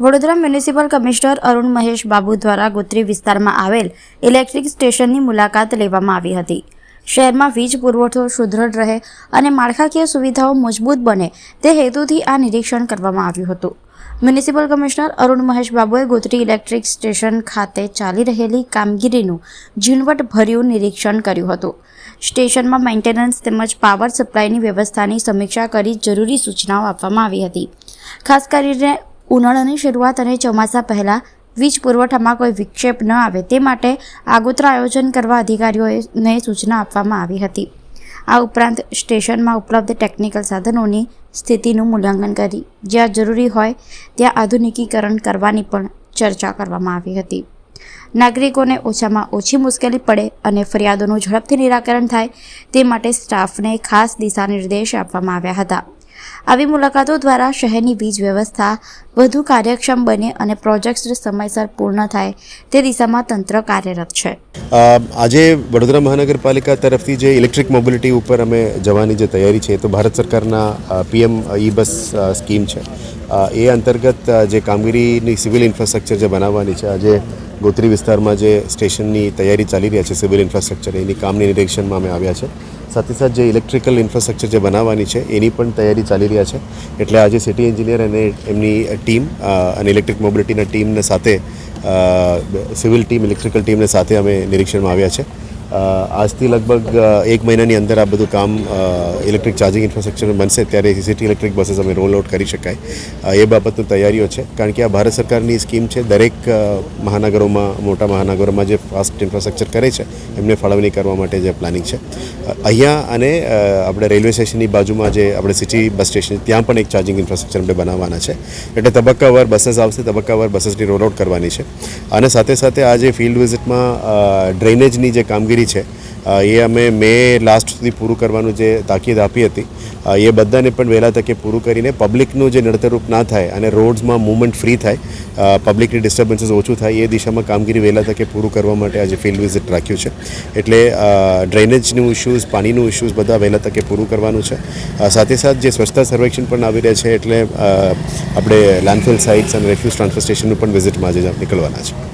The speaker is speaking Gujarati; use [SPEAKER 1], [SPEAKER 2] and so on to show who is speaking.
[SPEAKER 1] વડોદરા મ્યુનિસિપલ કમિશનર અરુણ મહેશ બાબુ દ્વારા ગોત્રી વિસ્તારમાં આવેલ ઇલેક્ટ્રિક સ્ટેશનની મુલાકાત લેવામાં આવી હતી। શહેરમાં વીજ પુરવઠો સુદૃઢ રહે અને માળખાકીય સુવિધાઓ મજબૂત બને તે હેતુથી આ નિરીક્ષણ કરવામાં આવ્યું હતું। મ્યુનિસિપલ કમિશનર અરુણ મહેશ બાબુએ ગોત્રી ઇલેક્ટ્રિક સ્ટેશન ખાતે ચાલી રહેલી કામગીરીનું ઝીણવટભર્યું નિરીક્ષણ કર્યું હતું। સ્ટેશનમાં મેન્ટેનન્સ તેમજ પાવર સપ્લાયની વ્યવસ્થાની સમીક્ષા કરી જરૂરી સૂચનાઓ આપવામાં આવી હતી। ખાસ કરીને ઉનાળાની શરૂઆત અને ચોમાસા પહેલાં વીજ પુરવઠામાં કોઈ વિક્ષેપ ન આવે તે માટે આગોતરા આયોજન કરવા અધિકારીઓને સૂચના આપવામાં આવી હતી। આ ઉપરાંત સ્ટેશનમાં ઉપલબ્ધ ટેકનિકલ સાધનોની સ્થિતિનું મૂલ્યાંકન કરી જ્યાં જરૂરી હોય ત્યાં આધુનિકીકરણ કરવાની પણ ચર્ચા કરવામાં આવી હતી। નાગરિકોને ઓછામાં ઓછી મુશ્કેલી પડે અને ફરિયાદોનું ઝડપથી નિરાકરણ થાય તે માટે સ્ટાફને ખાસ દિશાનિર્દેશ આપવામાં આવ્યા હતા। આવી મુલાકાતો દ્વારા શહેરની વીજ વ્યવસ્થા વધુ કાર્યક્ષમ બને અને પ્રોજેક્ટ્સ સમયસર પૂર્ણ થાય તે દિશામાં તંત્ર કાર્યરત છે।
[SPEAKER 2] આજે વડોદરા મહાનગરપાલિકા તરફથી જે ઇલેક્ટ્રિક મોબિલિટી ઉપર અમે જવાની જે તૈયારી છે તો ભારત સરકારના પીએમ ઈ બસ સ્કીમ છે। એ અંતર્ગત જે કામગીરીની સિવિલ ઇન્ફ્રાસ્ટ્રક્ચર જે બનાવવાની છે, આજે ગોત્રી વિસ્તારમાં જે સ્ટેશનની તૈયારી ચાલી રહ્યા છે સિવિલ ઇન્ફ્રાસ્ટ્રક્ચર, એની કામની નિરીક્ષણમાં અમે આવ્યા છે। સાથે સાથે જે ઇલેક્ટ્રિકલ ઇન્ફ્રાસ્ટ્રક્ચર જે બનાવવાની છે એની પણ તૈયારી ચાલી રહ્યા છે। એટલે આજે સિટી એન્જિનિયર અને એમની ટીમ અને ઇલેક્ટ્રિક મોબિલિટીના ટીમને સાથે સિવિલ ટીમ, ઇલેક્ટ્રિકલ ટીમને સાથે અમે નિરીક્ષણમાં આવ્યા છે। આજથી લગભગ 1 મહિનાની અંદર આ બધું કામ ઇલેક્ટ્રિક ચાર્જિંગ ઇન્ફ્રાસ્ટ્રક્ચર બનશે ત્યારે સિટી ઇલેક્ટ્રિક બસીસ અમે રોલ આઉટ કરી શકાય એ બાબતની તૈયારીઓ છે। કારણ કે આ ભારત સરકારની સ્કીમ છે। દરેક મહાનગરોમાં, મોટા મહાનગરોમાં જે ફાસ્ટ ઇન્ફ્રાસ્ટ્રક્ચર કરે છે એમને ફાળવણી કરવા માટે જે પ્લાનિંગ છે અહીંયા, અને આપણે રેલવે સ્ટેશનની બાજુમાં જે આપણે સિટી બસ સ્ટેશન ત્યાં પણ એક ચાર્જિંગ ઇન્ફ્રાસ્ટ્રક્ચર આપણે બનાવવાના છે। એટલે તબક્કાવાર બસીસ આવશે, તબક્કાવાર બસીસની રોલ આઉટ કરવાની છે। અને સાથે સાથે આજે ફિલ્ડ વિઝિટમાં ડ્રેનેજની જે કામગીરી છે એ અમે મે લાસ્ટ સુધી પૂરું કરવાનું જે તાકીદ આપી હતી એ બધાને પણ વહેલા તકે પૂરું કરીને પબ્લિકનું જે નડતરરૂપ ના થાય અને રોડ્સમાં મૂવમેન્ટ ફ્રી થાય, પબ્લિકની ડિસ્ટર્બન્સીસ ઓછું થાય એ દિશામાં કામગીરી વહેલા તકે પૂરું કરવા માટે આજે ફિલ્ડ વિઝિટ રાખ્યું છે। એટલે ડ્રેનેજનું ઇશ્યુઝ, પાણીનું ઇશ્યુઝ બધા વહેલા તકે પૂરું કરવાનું છે। સાથે સાથે જે સ્વચ્છતા સર્વેક્ષણ પણ આવી રહ્યા છે એટલે આપણે લેન્ડફિલ સાઇટ્સ અને રેફ્યુઝ ટ્રાન્સફર સ્ટેશનનું પણ વિઝિટમાં આજે નીકળવાના છે।